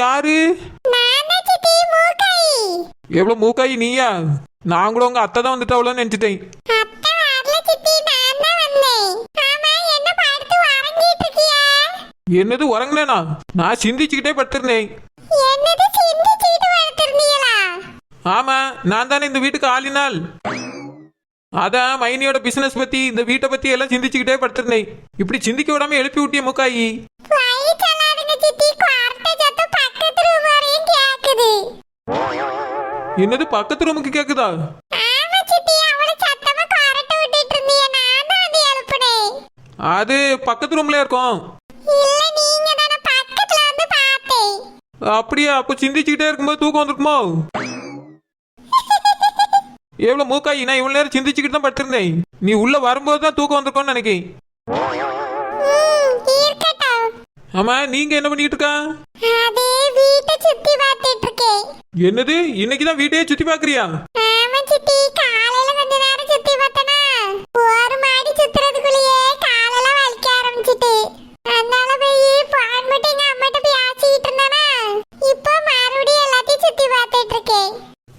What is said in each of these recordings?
யாரு? எவ்வளவு மூக்காயி நீயா? நான் கூட உங்க அத்தை தான் வந்துட்டு அவ்வளோ நினைச்சிட்டேன். என்னது உறங்கினேனா? நான் சிந்திச்சுக்கிட்டே படுத்திருந்தேன். ஆமா, நான் தானே இந்த வீட்டுக்கு ஆளினால். அதான் மைனியோட பிசினஸ் பத்தி இந்த வீட்டை பத்தி எல்லாம் சிந்திச்சுக்கிட்டே படுத்திருந்தேன். இப்படி சிந்திக்க விடாம எழுப்பி விட்டிய மூக்காயி. என்னது பக்கத்து ரூமுக்கு கேக்குதா? அது பக்கத்து ரூம்ல இருக்கும். அப்படியா? அப்ப சிந்திச்சுக்கிட்டே இருக்கும்போது தூக்கம் வந்துருக்குமோ? எவ்வளவு மூக்காயி, நான் இவ்வளவு நேரம் சிந்திச்சுக்கிட்டு தான் படுத்திருந்தேன். நீ உள்ள வரும்போது தான் தூக்கம் வந்திருக்கோன்னு நினைக்கிறேன். ஆமா, நீங்க என்ன பண்ணிட்டு இருக்கா? என்னது இன்னைக்குதான் வீட்டையே சுத்தி பாக்குறியா?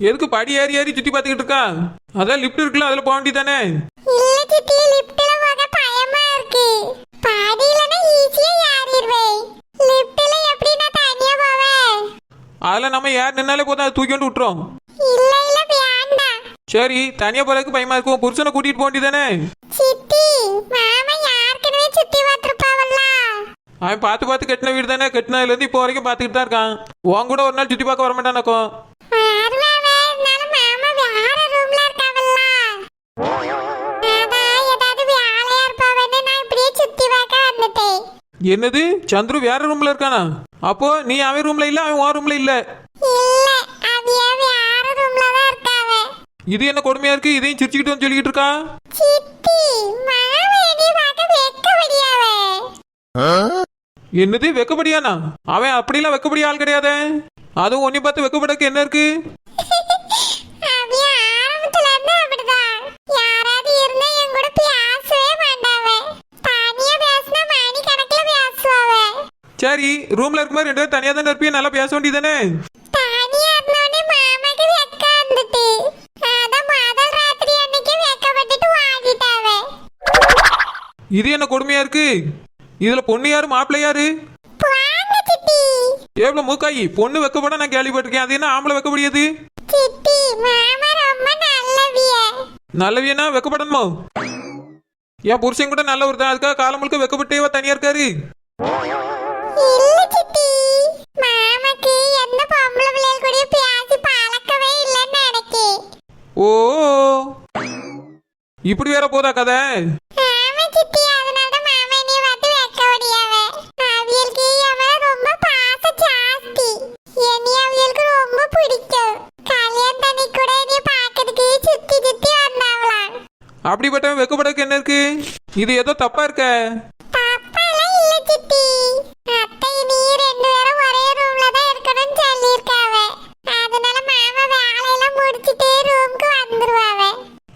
எதுக்கு படி ஏறி ஏறி சுத்தி பாத்துக்கிட்டு இருக்கா? அதான் லிப்ட் இருக்குல்ல, அதுல போக வேண்டியதானே? அதுல நம்ம யார் நின்னாலே போதும், அதை தூக்கி கொண்டு விட்டுரும். சரி, தனியா போறதுக்கு பயமா இருக்கும், புருஷனை கூட்டிட்டு போக வேண்டியதானே? அவன் பார்த்து பார்த்து கட்டின வீடு தானே, கட்டினதுல இருந்து இப்போ வரைக்கும் பாத்துக்கிட்டு தான் இருக்கான். உன் கூட ஒரு நாள் சுத்தி பார்க்க வர மாட்டானாக்கும். என்னது சந்துரு வேற ரூம்ல இருக்கானா? அப்போ நீ அவன் ரூம்ல இல்ல, அவன் உன் ரூம்ல இல்ல. இது என்ன கொடுமையா இருக்கு? இதையும் சிரிச்சுக்கிட்டு வந்து சொல்லிக்கிட்டு இருக்கா. என்னது வெக்கப்படியானா? அவன் அப்படிலாம் வெக்கப்படிய ஆள் கிடையாது. அதுவும் ஒன்னி பார்த்து வெக்கப்படக்கு என்ன இருக்கு? சரி, ரூம்ல இருக்கும்போது ரெண்டு பேரும் தனியா தானே இருப்பியா, நல்லா பேச வேண்டியதானே? இது என்ன கொடுமையா இருக்கு? இதுல பொண்ணு யாரு மாப்பிள்ளை யாரு? எவ்வளவு மூக்காயி, பொண்ணு வெக்கப்பட நான் கேள்விப்பட்டிருக்கேன். அது என்ன ஆம்பளை வெக்கப்படியது? நல்லவியனா வெக்கப்படணுமோ? என் புருஷன் கூட நல்ல ஒரு தான், அதுக்காக காலம் முழுக்க வெக்கப்பட்டேவா தனியா இருக்காரு? ஓ, இப்படி வேற போதா கதை? அப்படிப்பட்டவன் வெக்கப்படக்கு என்ன இருக்கு? இது ஏதோ தப்பா இருக்க.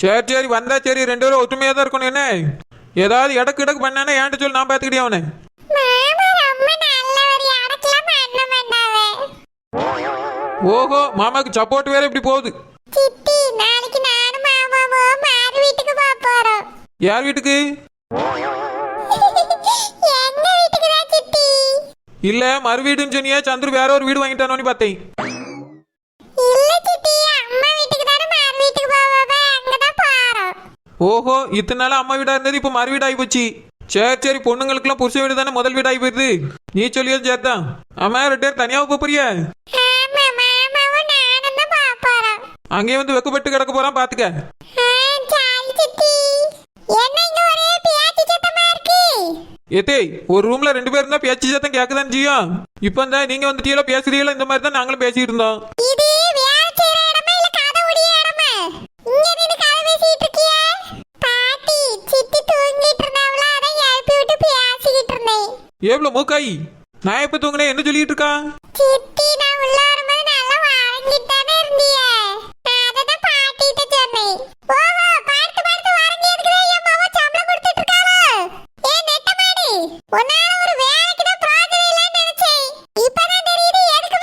சரி சரி, வந்தா சரி, ரெண்டு பேரும் ஒற்றுமையா தான் இருக்கணும். என்ன ஏதாவது இடக்கு இடக்கு பண்ணானே ஏன்ட்டு சொல்லி நான் பாத்துக்கிட்டே அவனை. ஓஹோ, மாமாக்கு சப்போர்ட் வேற இப்படி போகுது. யார் வீட்டுக்கு? இல்ல, மறு வீடுன்னு சொன்னியா? சந்துரு வேற ஒரு வீடு வாங்கிட்டானோன்னு பார்த்தேன். ஓஹோ, இத்தனை நாள் அம்மா வீடா இருந்தது இப்ப மறு வீடு ஆகி போச்சு. சரி சரி, பொண்ணுங்களுக்கு எல்லாம் புருஷ வீடு தானே முதல் வீடு ஆகி போயிருது. நீ சொல்லியது சேர்த்தான். ஆமா, ரெண்டு பேர் தனியாக போறியா? அங்கே வந்து வெக்கப்பட்டு கிடக்க போறான் பாத்துக்க. ஏத்தே, ஒரு ரூம்ல ரெண்டு பேரும் தான் பேச்சு சத்தம் கேட்கதான் செய்யும். இப்ப தான் நீங்க வந்துட்டீங்களோ பேசுறீங்களோ, இந்த மாதிரி தான் நாங்களும் பேசிட்டு இருந்தோம். எவ்வளவு மூக்காயி, நான் எப்ப தூங்கினேன் என்ன சொல்லிட்டு இருக்கா? ஒரு வேலைக்கு தான் பிராஜனை இல்லைன்னு நினைச்சேன். இப்பதான் தெரியுது எதுக்கு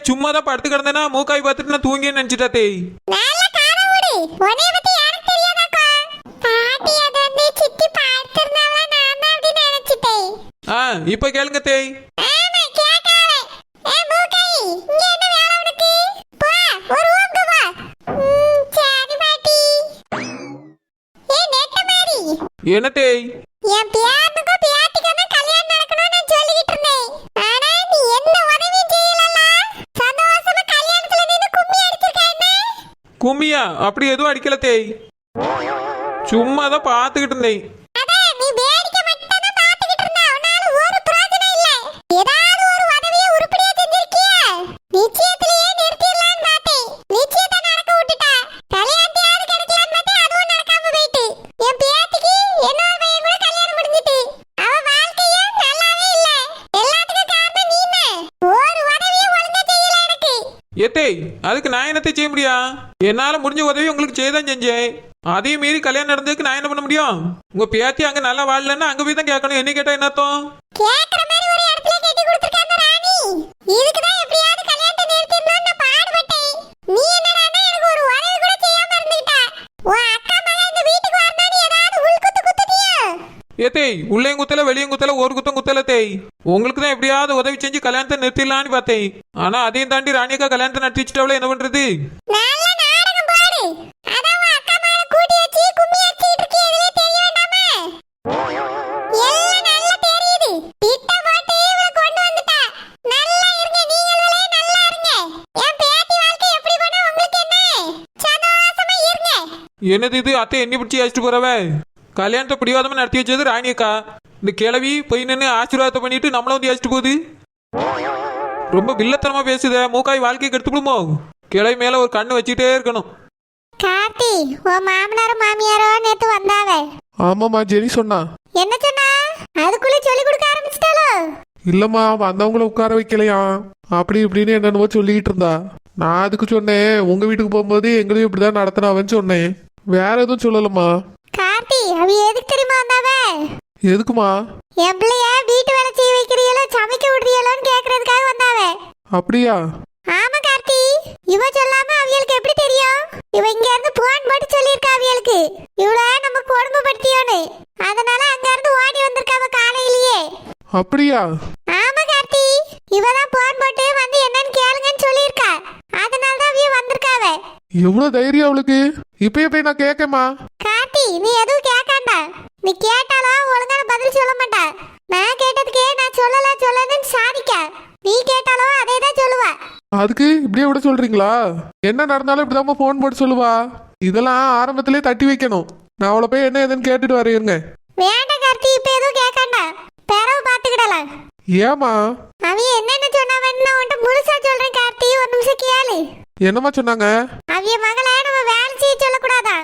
சும்மா தான் படுத்து கிடந்தேனா மூக்காய் பார்த்துட்டு நான் தூங்கின்னு நினைச்சிட்டா தேய். நல்ல காரவுடி உன்னை பத்தி எனக்கு தெரியாதாக்கா. பாட்டி அது வந்து சித்தி பார்த்திருந்தாவா நான் தான் அப்படி நினைச்சிட்டேன். இப்ப கேளுங்க தேய். ஆமா கேட்காத. மூக்கை இங்க என்ன வேலை உனக்கு? போ ஒரு ரூமுக்கு போ. சரி பாட்டி. நெட்ட மாதிரி என்ன தேய்? என் பேரனுக்கும் பேத்திக்கும் கல்யாணம் நடக்கணும்னு நான் சொல்லிக்கிட்டு இருந்தேன். ஆனா நீ எந்த உதவியும் செய்யலல்ல. சந்தோஷமா கல்யாணத்துல நின்னு கும்மி அடிச்சிருக்க என்ன? கும்மியா? அப்படி எதுவும் அடிக்கல தேய். சும்மா தான் பார்த்துக்கிட்டு இருந்தேன். அதான் நீ வேடிக்கை மட்டும் தான் பார்த்துக்கிட்டு இருந்தா. உன்னால ஒரு பிரயோஜனம் இல்ல. ஏதாவது ஒரு உதவியை உருப்படியா செஞ்சிருக்கியா? நிச்சயத்திலேயே நிறுத்திடலான்னு பார்த்தேன். நிச்சயத்தை நடக்க விட்டுட்டா. கல்யாணத்தையாவது கிடைக்கலான்னு பார்த்தேன். அதுவும் நடக்காம போயிட்டு. என் பேத்திக்கு இன்னொரு பையன் கூட கல்யாணம் முடிஞ்சிட்டு. அவ வாழ்க்கையும் நல்லாவே இல்ல. எல்லாத்துக்கும் காரணம் நீதான். ஒரு உதவியும் ஒழுங்கா செய்யல எனக்கு. ஏத்தேய், அதுக்கு நான் என்னத்தை செய்ய முடியா? என்னால முடிஞ்ச உதவி உங்களுக்கு செய்யதான் செஞ்சேன். அதையும் மீறி கல்யாணம் நடந்ததுக்கு நான் என்ன பண்ண முடியும்? உங்க பேத்தி அங்க நல்லா வாழலன்னா அங்க போய் தான் கேட்கணும். என்ன கேட்டா என்ன அர்த்தம்? கேக்குற மாதிரி ஒரு இடத்துல கட்டி கொடுத்திருக்காங்க ராணி. இதுக்கு தான் எப்படியாவது கல்யாணத்தை நிறுத்திடணும்னு நான் பாடுபட்டேன். நீ என்னடான்னா எனக்கு ஒரு உதவி கூட செய்யாம இருந்துட்ட. உன் அக்கா மகன் இந்த வீட்டுக்கு வரணும்னு ஏதாவது உள்குத்து குத்துட்டியா? ஏத்தேய், உள்ளேயும் குத்தல வெளியும் குத்தல ஒரு குத்தம் குத்தல தேய். உங்களுக்கு தான் எப்படியாவது உதவி செஞ்சு கல்யாணத்தை நிறுத்திடலான்னு பார்த்தேன். ஆனா அதையும் தாண்டி ராணியக்கா கல்யாணத்தை நடத்தி வச்சுட்டாவளே, என்ன பண்றது? நல்ல நாடகம் பாடு. அதான் உன் அக்கா மகனை கூட்டி வச்சு கும்மி அடிச்சிட்டு இருக்கே, இதுலயே தெரிய வேண்டாமா? எல்லாம் நல்லா தெரியுது. திட்டம் போட்டு இவளை கொண்டு வந்துட்டா. நல்லா இருங்க, நீங்களே நல்லா இருங்க. என் பேத்தி வாழ்க்கை எப்படி போனா உங்களுக்கு என்ன? சந்தோஷமா இருங்க. என்னது இது? அத்தை எண்ணி பிடிச்சி அழைச்சிட்டு போறவ. கல்யாணத்தை பிடிவாதமா நடத்தி வச்சது ராணியக்கா. இந்த கிழவி போய் நின்று ஆசீர்வாதத்தை பண்ணிட்டு நம்மள வந்து அழைச்சிட்டு போகுது. ரொம்ப வில்லத்தனமா பேசுத. மூக்காய் வாழ்க்கை கெடுத்துடுமோ? கிழவி மேல ஒரு கண்ணு வச்சுட்டே இருக்கணும். கார்த்தி, உன் மாமனாரும் மாமியாரோ நேத்து வந்தாவே. ஆமாம்மா, ஜெனி சொன்னா. என்ன சொன்னா? அதுக்குள்ள சொல்லி கொடுக்க ஆரம்பிச்சிட்டாளோ? இல்லம்மா, வந்தவங்கள உட்கார வைக்கலையா, அப்படி இப்படின்னு என்னென்னவோ சொல்லிக்கிட்டு இருந்தா. நான் அதுக்கு சொன்னேன், உங்க வீட்டுக்கு போகும்போது எங்களையும் இப்படிதான் நடத்தினாவன்னு சொன்னேன். வேற எதுவும் சொல்லலம்மா. கார்த்தி, அவ எதுக்கு தெரியுமா வந்தாவே? எதுக்குமா? என் பிள்ளைய வீட்டு வேலை செய்ய வைக்கிறீங்களோ சமைக்க விடுறீங்களோன்னு கேக்குறதுக்காக வந்தாவே. அப்படியா? ஆமா கார்த்தி, இவ சொல்லாம அவியலுக்கு எப்படி தெரியும்? இவ இங்க இருந்து போன் போட்டு சொல்லியிருக்கா அவியலுக்கு இவள நம்ம கொடுமைப்படுத்தியோன்னு. அதனால அங்க இருந்து ஓடி வந்திருக்காவ காலையிலேயே. அப்படியா? ஆமா கார்த்தி, இவதான் போன் போட்டு வந்து என்னன்னு கேளுங்கன்னு சொல்லியிருக்கா. அதனால தான் அவிய வந்திருக்காவ. எவ்வளவு தைரியம் அவளுக்கு! இப்பயே போய் நான் கேட்கமா? கார்த்தி, நீ எதுவும் கேட்காண்டா. நீ கேட்டாலும் ஒழுங்கான பதில் சொல்ல மாட்டா. நான் கேட்டதுக்கே நான் சொல்லலன்னு சாதிக்க. நீ கேட்டாலும் அதே தான் சொல்லுவா. அதுக்கு இப்படியே விட சொல்றீங்களா? என்ன நடந்தாலும் இப்படிதான் போன் போட்டு சொல்லுவா. இதெல்லாம் ஆரம்பத்திலே தட்டி வைக்கணும். நான் அவளை போய் என்ன ஏதுன்னு கேட்டுட்டு வரேங்க. வேண்டாம் கார்த்தி, இப்ப எதுவும் கேட்காண்டா. பிறகு பாத்துக்கிடலாம். ஏமா? அவிய என்னென்ன சொன்னாவன்னு உன்கிட்ட முழுசா சொல்றேன் கார்த்தி, ஒரு நிமிஷம் கேளு. என்னம்மா சொன்னாங்க? அவிய மகளை நம்ம வேலை செய்ய சொல்லக்கூடாதா,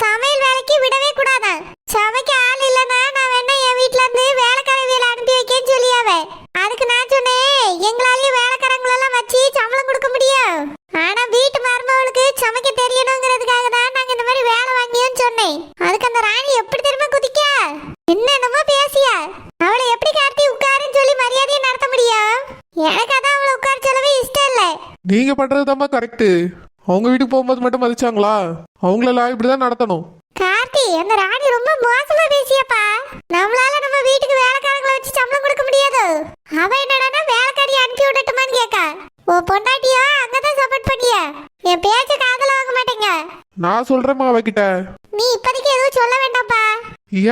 சமையல் வேலைக்கு விடவே கூடாதா. சமைக்க ஆள் இல்லைன்னா நான் வேணா என் வீட்டுல இருந்து வேலைக்காரவியல அனுப்பி வைக்கேன்னு சொல்லியாவே. அதுக்கு நான் சொன்னேன், எங்களாலேயும் வேலைக்காரங்களெல்லாம் வச்சு சம்பளம் கொடுக்க முடியும். ஆனா வீட்டு மருமகளுக்கு சமைக்க தெரியணுங்கிறதுக்காக தான் நாங்க இந்த மாதிரி வேலை வாங்கியோன்னு சொன்னேன். அதுக்கு அந்த ராணி எப்படி தெரியுமா குதிக்கா? என்னென்னமோ பேசியா. அவளை எப்படி கார்த்தி உட்காருன்னு சொல்லி மரியாதையை நடத்த முடியும்? எனக்கு அதான் அவளை உட்கார சொல்லவே இஷ்டம் இல்லை. நீங்க பண்றதுதாம்மா கரெக்ட். அவங்க வீட்டுக்கு போகும்போது மட்டும் மதிச்சாங்களா? அவங்களெல்லாம் இப்படிதான் நடத்தணும். கார்த்தி, அந்த ராணி ரொம்ப மோசமா பேசியப்பா. நம்மளால நம்ம வீட்டுக்கு வேலைக்காரங்களை வச்சு சம்பளம் கொடுக்க முடியாது. அவ என்னடான்னா வேலைக்காரியை அனுப்பி விடட்டுமான்னு கேட்கா. ஓ பொண்டாட்டியோ அங்கதான் சப்போர்ட் பண்ணியா? என் பேச்ச காதல வாங்க மாட்டேங்க. நான் சொல்றேம்மா அவகிட்ட. நீ இப்போதைக்கு எதுவும் சொல்ல வேண்டாம்ப்பா.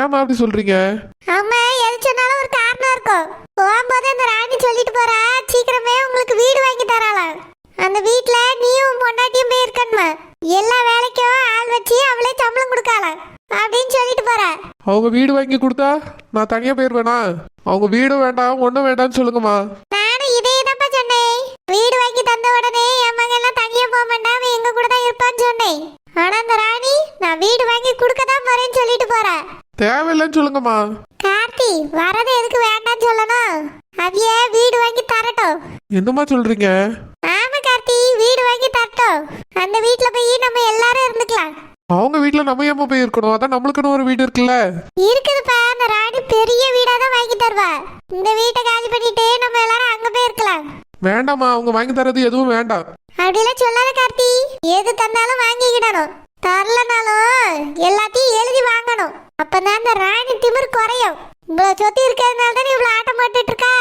ஏம்மா அப்படி சொல்றீங்க? ஆமா, எது சொன்னாலும் ஒரு காரணம் இருக்கும். போகும்போது அந்த ராணி சொல்லிட்டு போறா, சீக்கிரமே உங்களுக்கு வீடு வாங்கி தராளாம். அந்த வீட்டுல நீயும் பொண்டாட்டியும் போய் இருக்கணுமா, எல்லா வேலைக்கும் ஆள் வச்சு அவளே சம்பளம் கொடுக்கலாம் அப்படின்னு சொல்லிட்டு போறா. அவங்க வீடு வாங்கி கொடுத்தா நான் தனியா போயிருவேனா? அவங்க வீடும் வேண்டாம் ஒன்னும் வேண்டாம்னு சொல்லுங்கம்மா. நானும் இதே தான்ப்பா சொன்னேன். வீடு வாங்கி தந்த உடனே என் மகன் எல்லாம் தனியா போக மாட்டான், அவன் எங்க கூட தான் இருப்பான்னு சொன்னேன். ஆனா அந்த ராணி நான் வீடு வாங்கி கொடுக்க தான் போறேன்னு சொல்லிட்டு போறா. தேவையில்லைன்னு சொல்லுங்கம்மா. கார்த்தி, வரது எதுக்கு வேண்டாம்னு சொல்லணும்? அவிய வீடு வாங்கி தரட்டும். என்னம்மா சொல்றீங்க? ஆமா கார்த்தி, வீடு வாங்கி தரட்டும். அந்த வீட்டுல போய் நம்ம எல்லாரும் இருந்துக்கலாம். அவங்க வீட்டுல நம்ம ஏமா போய் இருக்கணும்? அதான் நம்மளுக்குன்னு ஒரு வீடு இருக்குல்ல. இருக்குதுப்பா, அந்த ராணி பெரிய வீடா தான் வாங்கி தருவா. இந்த வீட்டை காலி பண்ணிட்டு நம்ம எல்லாரும் அங்க போய் இருக்கலாம். வேண்டாம்மா, அவங்க வாங்கி தரது எதுவும் வேண்டாம். அப்படிலாம் சொல்லாத கார்த்தி. எது தந்தாலும் வாங்கிக்கிடணும். தரலனாலும் எல்லாத்தையும் எழுதி வாங்கணும். அப்பதான் அந்த ராணி திமிர் குறையும். இவ்வளவு சொத்து இருக்கிறதுனால தான் இவ்வளவு ஆட்டம் போட்டுட்டு இருக்கா.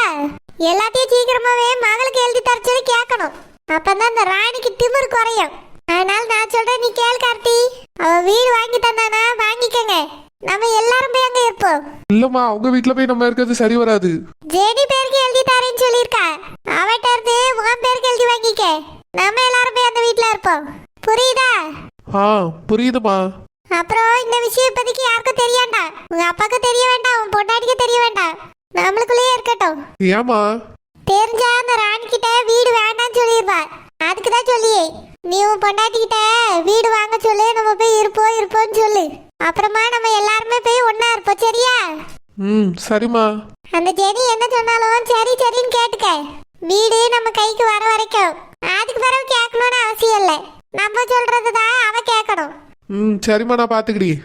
எல்லாத்தையும் சீக்கிரமாவே மகளுக்கு எழுதி தர சொல்லி கேட்கணும். அப்பதான் அந்த ராணிக்கு திமிர் குறையும். அதனால நான் சொல்றேன், நீ கேள் கார்த்தி. அவ வீடு வாங்கி தந்தானா வாங்கிக்கங்க. நம்ம எல்லாரும் போய் அங்க இருப்போம். இல்லம்மா, அவங்க வீட்டுல போய் நம்ம இருக்கிறது சரி வராது. ஜெனி பேருக்கு எழுதி தரேன்னு சொல்லியிருக்கா. அவட்ட இருந்து உன் பேருக்கு எழுதி வாங்கிக்க. நம்ம எல்லாரும் போய் அந்த வீட்டுல இருப்போம். புரியுதா? புரியுதுமா. அப்புறம் இந்த விஷயம் இப்போதைக்கு யாருக்கும் தெரிய வேண்டாம். உங்க அப்பாவுக்கு தெரிய வேண்டாம், உன் பொண்டாட்டிக்கு தெரிய வேண்டாம். நம்மளுக்குள்ளேயே இருக்கட்டும். ஏமா? தெரிஞ்சா அந்த ராணி கிட்ட வீடு வேண்டாம்னு சொல்லிடுவா. அதுக்கு தான் சொல்லியே, நீ உன் பொண்டாட்டி கிட்ட வீடு வாங்க சொல்லு, நம்ம போய் இருப்போம்னு சொல்லு. அப்புறமா நம்ம எல்லாருமே போய் ஒண்ணா இருப்போம். சரியா? சரிம்மா. அந்த ஜெனி என்ன சொன்னாலும் சரின்னு கேட்டுக்க. வீடு நம்ம கைக்கு வர வரைக்கும் அதுக்கு பிறகு கேட்கணும்னு அவசியம் இல்லை. நம்ம சொல்றதுதான் அவ கேட்கணும். சரிம்மா, நான் பாத்துக்கிட்டேன்.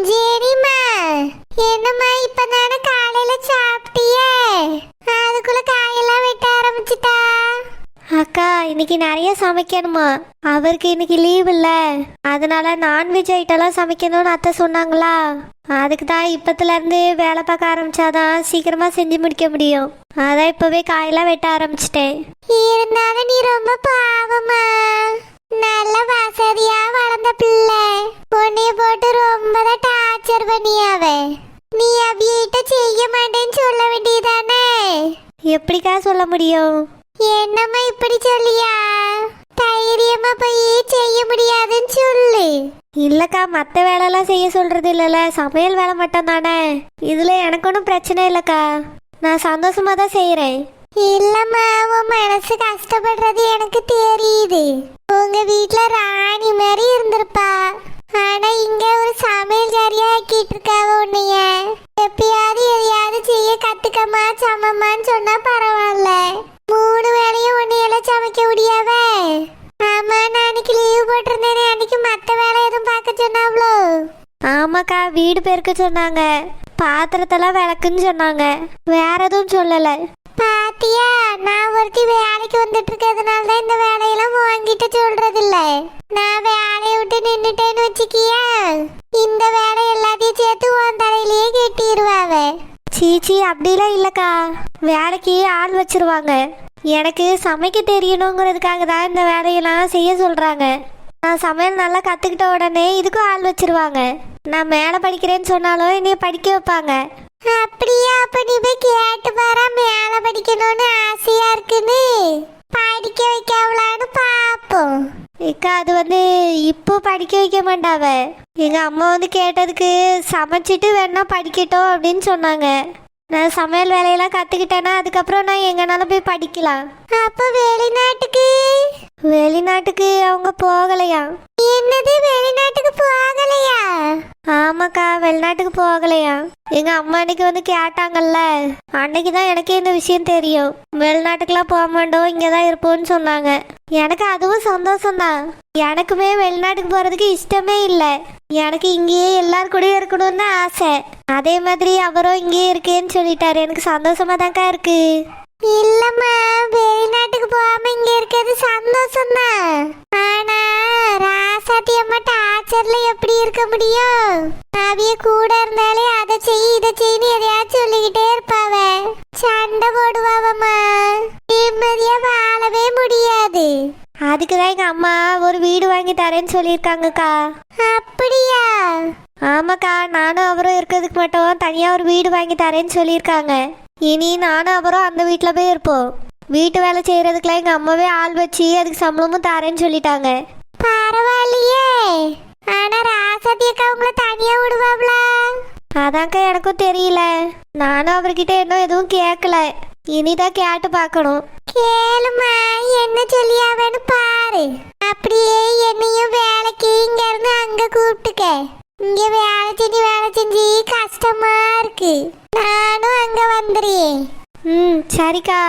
ஜெனிமா, என்னம்மா இப்பதானே காலையில சாப்பிட்டியே, அதுக்குள்ள காயெல்லாம் வெட்ட ஆரம்பிச்சுட்டா? அக்கா, இன்னைக்கு நிறைய சமைக்கணுமா. அவருக்கு இன்னைக்கு லீவ் இல்ல, அதனால நான்வெஜ் ஐட்டம்லாம் சமைக்கணும்னு அத்தை சொன்னாங்களா. அதுக்கு தான் இப்பத்துல இருந்து வேலை பார்க்க ஆரம்பிச்சாதான் சீக்கிரமா செஞ்சு முடிக்க முடியும். அதான் இப்பவே காயெல்லாம் வெட்ட ஆரம்பிச்சிட்டேன். இருந்தாலும் நீ ரொம்ப பாவமா. நல்ல வசதியா வளர்ந்த பிள்ளை. உன்னைய போட்டு ரொம்ப தான் டார்ச்சர் பண்ணியாவ. நீ அவியிட்ட செய்ய மாட்டேன்னு சொல்ல வேண்டியதானே? எப்படிக்கா சொல்ல முடியும்? என்னம்மா இப்படி சொல்லியா? தைரியமா போய் செய்ய முடியாதுன்னு சொல்லு. இல்லக்கா, மற்ற வேலைலாம் செய்ய சொல்றது இல்லைல்ல, சமையல் வேலை மட்டும் தானே. இதுல எனக்கு ஒன்றும் பிரச்சனை இல்லைக்கா, நான் சந்தோஷமா தான் செய்யறேன். இல்லம்மா, உன் மனசு கஷ்டப்படுறது எனக்கு தெரியுது. உங்க வீட்டுல ராணி மாதிரி இருந்திருப்பா. ஆனா இங்க ஒரு சமையல்காரியா ஆக்கிட்டு இருக்காவ உன்னைய. எப்பயாவது எதையாவது செய்ய கத்துக்கமா சமமான்னு சொன்னா பரவாயில்ல. 3 வேளையும் உன்னையெல்லாம் சமைக்க முடியாவ. ஆமா, நான் அன்னைக்கு லீவ் போட்டிருந்தேனே, அன்னைக்கு மத்த வேலை எதுவும் பார்க்க சொன்னாவளோ? ஆமாக்கா, வீடு பெருக்க சொன்னாங்க, பாத்திரத்தெல்லாம் விளக்குன்னு சொன்னாங்க, வேற எதுவும் சொல்லலை. பாத்தியா, நான் ஒருத்தி வேலைக்கு வந்துட்டு இருக்கிறதுனால தான் இந்த வேலையெல்லாம் வாங்கிட்டு சொல்றது இல்ல. நான் வேலையை விட்டு நின்னுட்டேன்னு வச்சுக்கியா, இந்த வேலை எல்லாத்தையும் சேர்த்து உன் தலையிலேயே கட்டிடுவாவ. சீச்சி, அப்படிலாம் இல்லைக்கா, வேலைக்கு ஆள் வச்சிருவாங்க. எனக்கு சமைக்க தெரியணுங்கிறதுக்காக தான் இந்த வேலையெல்லாம் செய்ய சொல்கிறாங்க. நான் சமையல் நல்லா கற்றுக்கிட்ட உடனே இதுக்கும் ஆள் வச்சிருவாங்க. நான் மேலே படிக்கிறேன்னு சொன்னாலும் என்னைய படிக்க வைப்பாங்க. அப்படியா? அப்ப நீ போய் கேட்டு பாரா, மேல படிக்கணும்னு ஆசையா இருக்குன்னு. படிக்க வைக்கவளான்னு பாப்போம். இக்கா, அது இப்போ படிக்க வைக்க மாட்டாவ. எங்கள் அம்மா கேட்டதுக்கு சமைச்சிட்டு வேணா படிக்கட்டும் அப்படின்னு சொன்னாங்க. நான் சமையல் வேலையெல்லாம் கற்றுக்கிட்டேன்னா அதுக்கப்புறம் நான் எங்கனாலும் போய் படிக்கலாம். அப்ப வெளிநாட்டுக்கு அவங்க போகலையா? என்னது, வெளிநாட்டுக்கு போகலையா? ஆமாக்கா, வெளிநாட்டுக்கு போகலையா. எங்க அம்மா அன்னைக்கு கேட்டாங்கல்ல, அன்னைக்கு தான் எனக்கே இந்த விஷயம் தெரியும். வெளிநாட்டுக்குலாம் போக மாட்டோம், இங்கதான் இருப்போம்னு சொன்னாங்க. எனக்கு அதுவும் சந்தோஷம்தான். எனக்குமே வெளிநாட்டுக்கு போறதுக்கு இஷ்டமே இல்லை. எனக்கு இங்கேயே எல்லாரும் கூட இருக்கணும்னு தான் ஆசை. அதே மாதிரி அவரும் இங்கேயே இருக்கேன்னு சொல்லிட்டாரு. எனக்கு சந்தோஷமா தான்க்கா இருக்கு. இல்லம்மா, வெளிநாட்டுக்கு போகாம இங்க இருக்கிறது சந்தோஷம்தான். ஆனா ராசாத்தி அம்மா டார்ச்சர்ல எப்படி இருக்க முடியும்? அவிய கூட இருந்தாலே அதை செய் இதை செய்யு எதையாச்சும் சொல்லிக்கிட்டே இருப்பாவ. சண்டை போடுவாவம்மா. நிம்மதியா வாழவே முடியாது. அதுக்குதான் எங்க அம்மா ஒரு வீடு வாங்கி தரேன்னு சொல்லியிருக்காங்கக்கா. அப்படியா? ஆமாக்கா, நானும் அவரும் இருக்கிறதுக்கு மட்டும் தனியா ஒரு வீடு வாங்கி தரேன்னு சொல்லியிருக்காங்க. இனி நானும் அவரும் அந்த வீட்டில் போய் இருப்போம். வீட்டு வேலை செய்யறதுக்குலாம் எங்க அம்மாவே ஆள் வச்சு அதுக்கு சம்பளமும் தரேன்னு சொல்லிட்டாங்க. பரவாயில்லையே. ஆனா ராசாத்தி அக்கா உங்களை தனியா விடுவாங்களா? அதான்க்கா எனக்கும் தெரியல. நானும் அவர்கிட்ட இன்னும் எதுவும் கேட்கல. இனிதான் கேட்டு பார்க்கணும். கேளுமா, என்ன சொல்லியாவன்னு பாரு. அப்படியே என்னையும் வேலைக்கு இங்க இருந்து அங்க கூப்பிட்டுக்க. இங்க வேலை செஞ்சு கஷ்டமா இருக்கு. நானும் அங்க வந்துடுறேன். சரிக்கா.